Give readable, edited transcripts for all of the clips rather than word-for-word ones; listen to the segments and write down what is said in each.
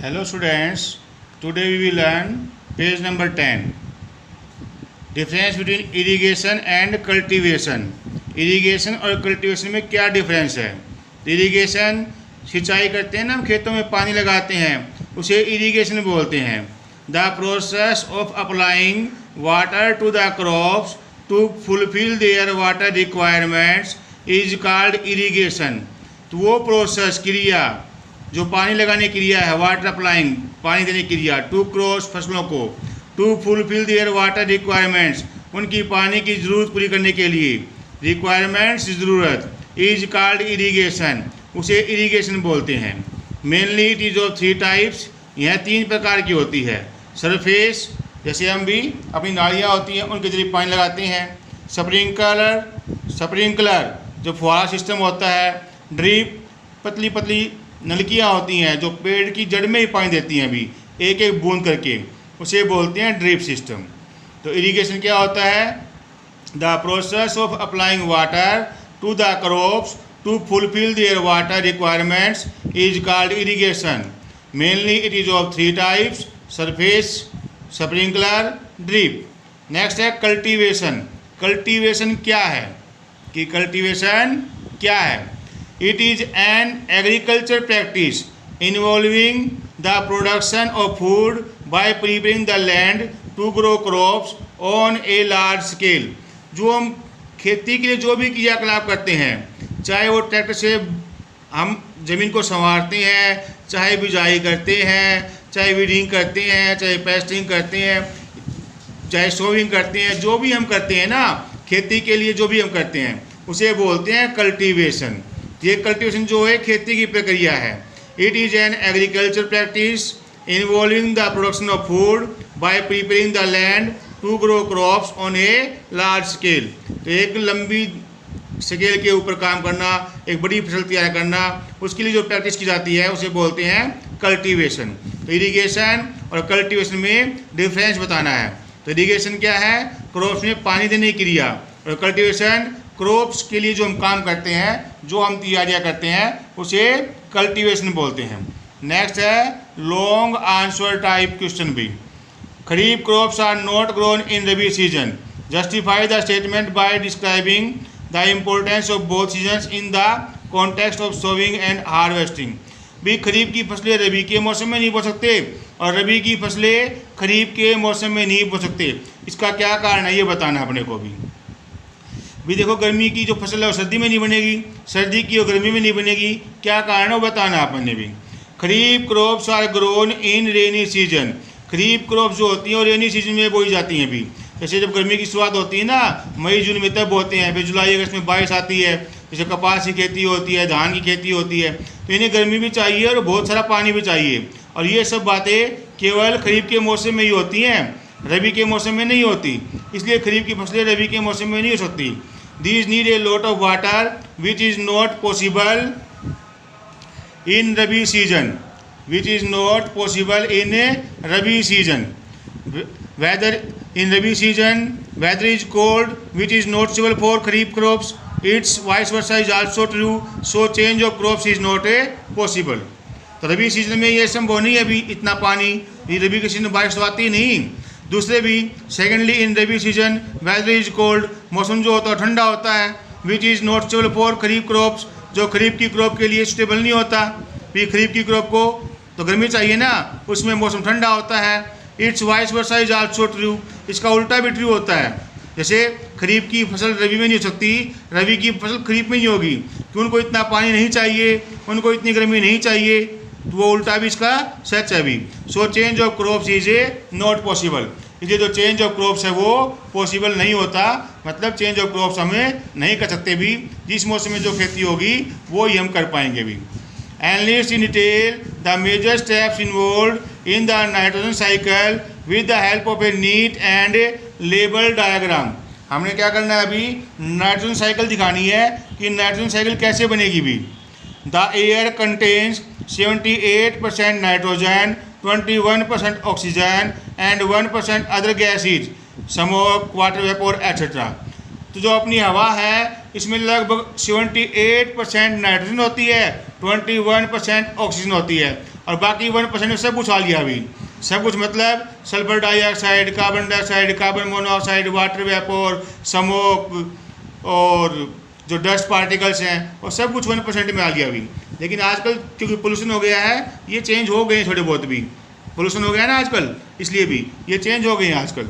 Hello students, today we will learn page number 10. Difference between irrigation and cultivation. Irrigation और cultivation में क्या difference है? Irrigation सिंचाई करते हैं ना, हम खेतों में पानी लगाते हैं, उसे इरीगेशन बोलते हैं. The process of applying water to the crops to fulfil their water requirements is called irrigation. तो वो प्रोसेस, क्रिया, जो पानी लगाने की क्रिया है, वाटर अप्लाइंग, पानी देने की क्रिया, टू क्रॉप्स, फसलों को, to fulfil their water requirements, उनकी पानी की ज़रूरत पूरी करने के लिए, रिक्वायरमेंट्स ज़रूरत, इज कॉल्ड इरीगेशन, उसे इरीगेशन बोलते हैं. Mainly it is of 3 types. यह 3 प्रकार की होती है. सरफेस, जैसे हम भी अपनी नालियाँ होती हैं उनके जरिए पानी लगाते हैं. स्प्रिंकलर जो फुहारा सिस्टम होता है. ड्रिप, पतली पतली नलकियाँ होती हैं जो पेड़ की जड़ में ही पानी देती हैं, अभी एक एक बूंद करके, उसे बोलते हैं ड्रिप सिस्टम. तो इरीगेशन क्या होता है? The process of applying water to the crops to fulfil their water requirements is called irrigation. Mainly it is of 3 types: surface, sprinkler, drip. Next है कल्टीवेशन. कल्टीवेशन क्या है कि कल्टीवेशन क्या है? It is an agriculture practice involving the production of food by preparing the land to grow crops on a large scale. जो हम खेती के लिए जो भी क्रियाकलाप करते हैं, चाहे वो ट्रैक्टर से हम ज़मीन को संवारते हैं, चाहे बिजाई करते हैं, चाहे वीडिंग करते हैं, चाहे पेस्टिंग करते हैं, चाहे सोविंग करते हैं, जो भी हम करते हैं ना खेती के लिए, जो भी हम करते हैं उसे बोलते हैं कल्टीवेशन. ये कल्टीवेशन जो है खेती की प्रक्रिया है. It is an agriculture practice involving the production of food by preparing the land to grow crops on a large scale. तो एक लंबी स्केल के ऊपर काम करना, एक बड़ी फसल तैयार करना, उसके लिए जो प्रैक्टिस की जाती है उसे बोलते हैं कल्टीवेशन. तो इरीगेशन और कल्टीवेशन में डिफरेंस बताना है. तो इरीगेशन क्या है? क्रॉप्स में पानी देने की क्रिया. और कल्टीवेशन क्रॉप्स के लिए जो हम काम करते हैं, जो हम तैयारियां करते हैं, उसे कल्टीवेशन बोलते हैं. नेक्स्ट है लॉन्ग आंसर टाइप क्वेश्चन भी. Kharif crops are not grown in rabi season. Justify the statement by describing the importance of both seasons in the context of sowing and harvesting. भी खरीफ की फसलें रबी के मौसम में नहीं बो सकते और रबी की फसलें खरीफ के मौसम में नहीं बो सकते. इसका क्या कारण है ये बताना अपने को भी देखो, गर्मी की जो फसल है वो सर्दी में नहीं बनेगी, सर्दी की वो गर्मी में नहीं बनेगी. क्या कारण है वो बताना आपने भी. Kharif crops are grown in rainy season. Kharif crops जो होती हैं वो रेनी सीजन में बोई जाती हैं. भी जैसे जब गर्मी की शुरुआत होती है ना, मई जून में तब बोते हैं, फिर जुलाई अगस्त में बारिश आती है. जैसे कपास की खेती होती है, धान की खेती होती है, तो इन्हें गर्मी भी चाहिए और बहुत सारा पानी भी चाहिए. और ये सब बातें केवल खरीफ के मौसम में ही होती हैं, रबी के मौसम में नहीं होती. इसलिए खरीफ की फसलें रबी के मौसम में नहीं हो सकती. These need a lot of water which is not possible in Rabi season. Which is not possible in Rabi season. Weather in Rabi season, weather is cold, which is not suitable for Kharif crops. Its vice versa is also true. So change of crops is not possible. तो रबी season में ये संभव नहीं है अभी इतना पानी. रबी के सीजन में बारिश तो आती नहीं. दूसरे भी, secondly in rabi season weather is cold, मौसम जो होता है ठंडा होता है. Which is not suitable for kharif crops, जो खरीफ की क्रॉप के लिए सुटेबल नहीं होता. भी खरीफ की क्रॉप को तो गर्मी चाहिए ना, उसमें मौसम ठंडा होता है. It's vice versa is also true. इसका उल्टा भी ट्रू होता है. जैसे खरीफ की फसल रबी में नहीं हो सकती, रबी की फसल खरीफ में नहीं होगी, क्योंकि उनको इतना पानी नहीं चाहिए, उनको इतनी गर्मी नहीं चाहिए. तो वो उल्टा भी इसका सच है भी. So change of crops is not possible. इसलिए जो चेंज ऑफ क्रॉप्स है वो पॉसिबल नहीं होता, मतलब चेंज ऑफ क्रॉप्स हमें नहीं कर सकते भी. जिस मौसम में जो खेती होगी वो ही हम कर पाएंगे भी. Analyst in detail the major steps involved in the nitrogen cycle with the help of a neat and label diagram. हमने क्या करना है अभी? नाइट्रोजन साइकिल दिखानी है कि नाइट्रोजन साइकिल कैसे बनेगी भी. The air contains 78% nitrogen, 21% oxygen and 1% other gases, smoke, water vapour etcetera. तो जो अपनी हवा है इसमें लगभग 78% नाइट्रोजन होती है 21% ऑक्सीजन होती है और बाकी 1% में सब कुछ आ गया अभी। सब कुछ मतलब sulphur dioxide, carbon dioxide, carbon monoxide, water vapour, smoke और जो डस्ट पार्टिकल्स हैं और सब कुछ 1% में आ गया अभी। लेकिन आजकल क्योंकि पोल्यूशन हो गया है, ये चेंज हो गए हैं थोड़े बहुत भी। पोल्यूशन हो गया है ना आजकल, इसलिए भी ये चेंज हो गए हैं आजकल।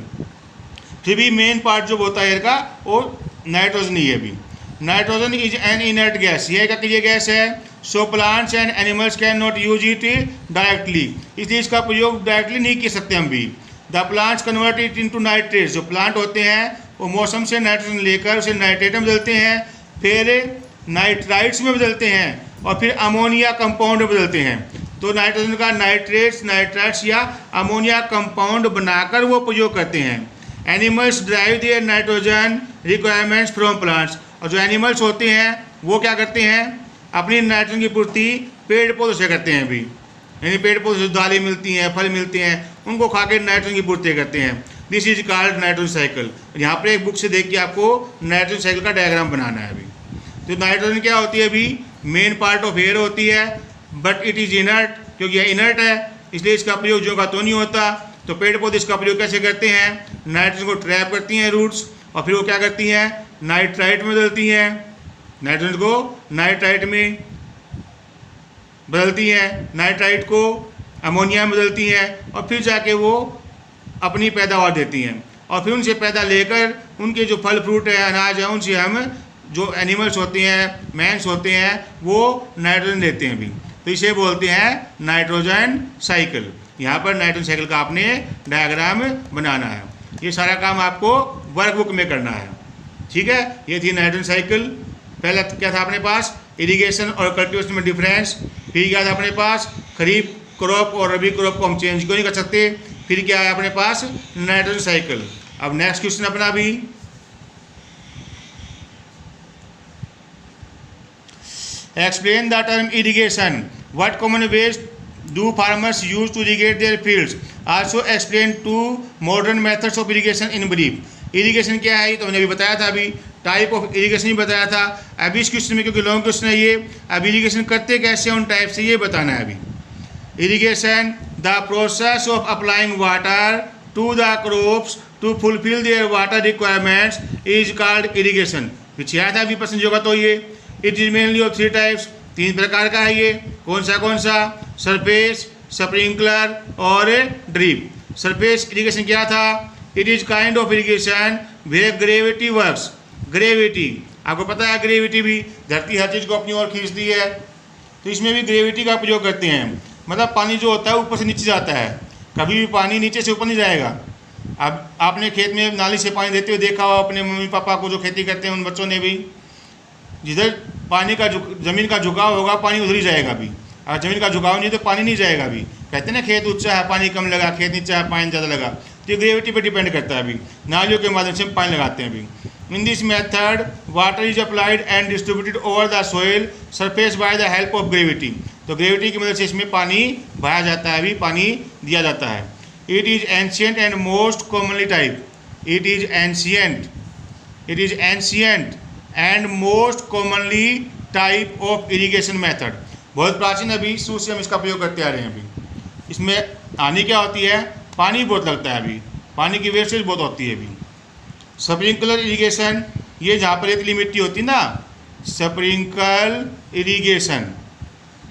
फिर भी मेन पार्ट जो होता है एयर का वो नाइट्रोजन ही है अभी। Nitrogen is an inert gas, ये एक ये गैस है। So plants and animals can not use it directly, इसलिए इसका प्रयोग डायरेक्टली नहीं कर सकते हम भी। The plants convert it into nitrates, जो प्लांट होते हैं वो मौसम से नाइट्रोजन लेकर उसे नाइट्रेट में बदलते हैं, फिर नाइट्राइट्स में बदलते हैं और फिर अमोनिया कंपाउंड में बदलते हैं। तो नाइट्रोजन का नाइट्रेट्स, नाइट्राइट्स या अमोनिया कंपाउंड बनाकर वो प्रयोग करते हैं। Animals drive their nitrogen requirements from plants, और जो एनिमल्स होते हैं वो क्या करते हैं, अपनी नाइट्रोजन की पूर्ति पेड़ पौधों से करते हैं अभी। यानी पेड़ पौधों से दालें मिलती हैं, फल मिलते हैं, उनको खा के नाइट्रोजन की पूर्ति करते हैं। This is called nitrogen cycle. यहाँ पर एक बुक से देख के आपको नाइट्रोजन साइकिल का डायग्राम बनाना है अभी। तो नाइट्रोजन क्या होती है अभी, मेन पार्ट ऑफ एयर होती है, बट इट इज़ इनर्ट, क्योंकि यह इनर्ट है इसलिए इसका प्रयोग जो का तो नहीं होता। तो पेड़ पौधे इसका प्रयोग कैसे करते हैं, नाइट्रोजन को ट्रैप करती हैं रूट्स, और फिर वो क्या करती हैं, नाइट्राइट में बदलती हैं, नाइट्रोजन को नाइट्राइट में बदलती हैं, नाइट्राइट को अमोनिया में बदलती हैं, और फिर जाके वो अपनी पैदावार देती हैं। और फिर उनसे पैदा लेकर उनके जो फल फ्रूट है, अनाज है, उनसे हम जो एनिमल्स होते हैं, मैंस होते हैं, वो नाइट्रोजन देते हैं भी। तो इसे बोलते हैं नाइट्रोजन साइकिल। यहाँ पर नाइट्रोजन साइकिल का आपने डायग्राम बनाना है। ये सारा काम आपको वर्कबुक में करना है, ठीक है। ये थी नाइट्रोजन साइकिल। पहला क्या था अपने पास, इरिगेशन और कल्टीवेशन में डिफरेंस। फिर क्या था अपने पास, खरीफ क्रॉप और रबी क्रॉप को हम चेंज क्यों नहीं कर सकते। फिर क्या है अपने पास, नाइट्रोजन साइकिल। अब नेक्स्ट क्वेश्चन अपना भी, explain the term irrigation. What common ways do farmers use to irrigate their fields? Also explain two modern methods of irrigation in brief. Irrigation क्या है, तो मैंने अभी बताया था, अभी टाइप ऑफ इरीगेशन ही बताया था। अभी इस क्वेश्चन में, क्योंकि लॉन्ग क्वेश्चन है ये, अब इरीगेशन करते कैसे उन टाइप से ये बताना है अभी। Irrigation the process of applying water to the crops to fulfil their water requirements is called irrigation. पीछे आया था अभी प्रश्न होगा, तो ये it is mainly of 3 types, 3 प्रकार का है ये। कौन सा, सरफेस, स्प्रिंकलर और ड्रिप। सरफेस इरिगेशन क्या था, it is kind of irrigation where gravity works. Gravity आपको पता है, ग्रेविटी भी धरती हर चीज़ को अपनी ओर खींचती है, तो इसमें भी ग्रेविटी का प्रयोग करते हैं। मतलब पानी जो होता है ऊपर से नीचे जाता है, कभी भी पानी नीचे से ऊपर नहीं जाएगा। अब आपने खेत में नाली से पानी देते हुए देखा हो अपने मम्मी पापा को, जो खेती करते हैं उन बच्चों ने भी, जिधर पानी का ज़मीन का झुकाव होगा पानी उधर ही जाएगा अभी। अगर ज़मीन का झुकाव नहीं तो पानी नहीं जाएगा अभी। कहते हैं ना, खेत ऊंचा है पानी कम लगा, खेत नीचा है पानी ज़्यादा लगा। तो ये ग्रेविटी पर डिपेंड करता है अभी। नालियों के माध्यम से हम पानी लगाते हैं अभी। इन this method water is applied and distributed over the soil surface by the help of gravity. तो ग्रेविटी की मदद से इसमें पानी बहाया जाता है, अभी पानी दिया जाता है। It is ancient and most commonly type. It is ancient and most commonly type of irrigation method. बहुत प्राचीन, अभी शुरू से हम इसका प्रयोग करते आ रहे हैं अभी। इसमें हानि क्या होती है, पानी बहुत लगता है अभी, पानी की वेस्टेज बहुत होती है अभी। स्प्रिंकलर इरिगेशन, ये जहाँ पर रेतली मिट्टी होती है ना, स्प्रिंकल इरिगेशन,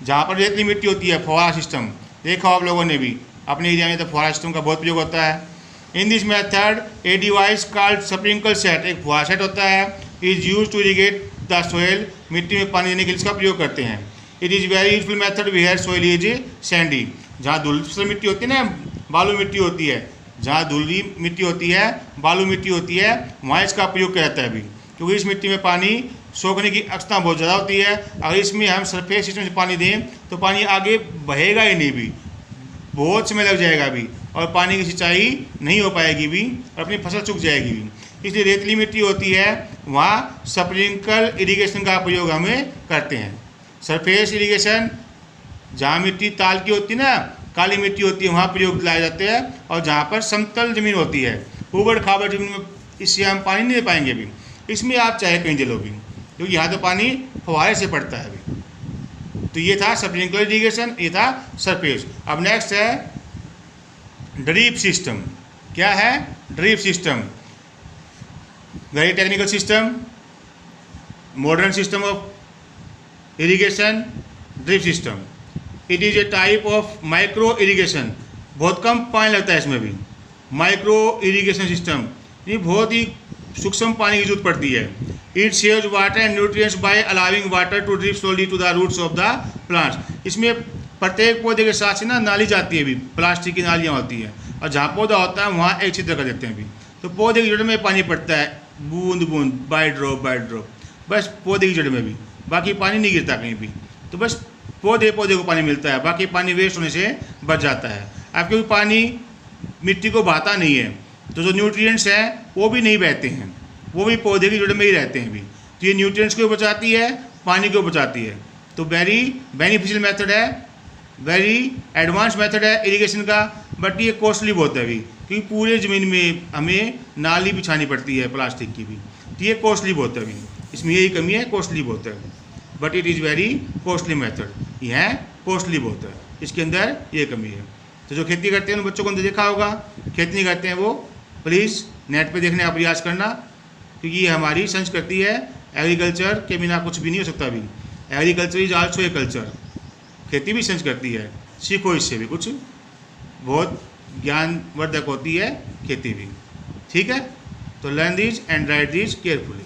जहाँ पर रेतली मिट्टी होती है, फव्वारा सिस्टम देखा आप लोगों ने भी अपने एरिया में, तो फव्वारा सिस्टम का बहुत प्रयोग होता है। In this method a device called sprinkle set, एक फव्वारा सेट होता है, is use to irrigate the soil, मिट्टी में पानी देने के लिए इसका प्रयोग करते हैं। It is very useful method where soil is sandy, जहाँ धूल मिट्टी होती है ना, बालू मिट्टी होती है, जहाँ धूली मिट्टी होती है, बालू मिट्टी होती है, वहाँ इसका प्रयोग किया जाता है अभी। क्योंकि इस मिट्टी में पानी सोखने की क्षमता बहुत ज़्यादा होती है। अगर इसमें हम सरफेस सिस्टम से पानी दें तो पानी आगे बहेगा ही नहीं भी, बहुत समय लग जाएगा अभी, और पानी की सिंचाई नहीं हो पाएगी भी, और अपनी फसल सूख जाएगी भी। इसलिए रेतली मिट्टी होती है वहाँ स्प्रिंकल इरिगेशन का प्रयोग हमें करते हैं। सरफेस इरिगेशन, जहाँ मिट्टी ताल की होती है ना, काली मिट्टी होती है, वहाँ प्रयोग लाए जाते हैं। और जहाँ पर समतल ज़मीन होती है, ऊबड़ खाबड़ ज़मीन में, इससे हम पानी नहीं दे पाएंगे अभी। इसमें आप चाहे कहीं जलो भी, क्योंकि यहाँ तो पानी फव्वारे से पड़ता है अभी। तो ये था स्प्रिंकलर इरिगेशन, ये था सरफेस। अब नेक्स्ट है ड्रिप सिस्टम। क्या है? Drip system, very technical system, modern system of irrigation, drip system. It is a type of micro irrigation, बहुत कम पानी लगता है इसमें भी। माइक्रो इरिगेशन सिस्टम, ये बहुत ही सूक्ष्म पानी की जरूरत पड़ती है। It saves water and nutrients by allowing water to drip slowly to the roots of the plants. इसमें प्रत्येक पौधे के साथ से ना नाली जाती है भी, प्लास्टिक की नालियाँ होती हैं, और जहाँ पौधा होता है वहाँ एक छिद्र कर देते हैं भी, तो पौधे की जड़ में पानी पड़ता है, बूंद बूंद, बाय ड्रॉप, बस पौधे की जड़ में भी, बाकी पानी नहीं गिरता कहीं भी। तो बस पौधे को पानी मिलता है, बाकी पानी वेस्ट होने से बच जाता है। अब क्योंकि पानी मिट्टी को बहाता नहीं है, तो जो न्यूट्रिएंट्स हैं वो भी नहीं बहते हैं, वो भी पौधे की जड़ में ही रहते हैं भी। तो ये न्यूट्रिएंट्स को बचाती है, पानी को बचाती है। तो वेरी बेनिफिशियल मेथड है, वेरी एडवांस मेथड है इरिगेशन का, बट ये कॉस्टली बहुत है भी, क्योंकि पूरे ज़मीन में हमें नाली बिछानी पड़ती है प्लास्टिक की भी, तो ये कॉस्टली बहुत है भी। इसमें यही कमी है, कॉस्टली बहुत है, but it is very costly method. यह कॉस्टली बहुत है, इसके अंदर ये कमी है। तो जो खेती करते हैं उन बच्चों को अंदर देखा होगा, खेती नहीं करते हैं वो प्लीज़ नेट पे देखने का प्रयास करना, क्योंकि ये हमारी संस्कृति है। एग्रीकल्चर के बिना कुछ भी नहीं हो सकता भी। Agriculture is also a culture, खेती भी संस्कृति है, सीखो इससे भी कुछ, बहुत ज्ञानवर्धक होती है खेती भी। ठीक है, तो learn these and right these carefully.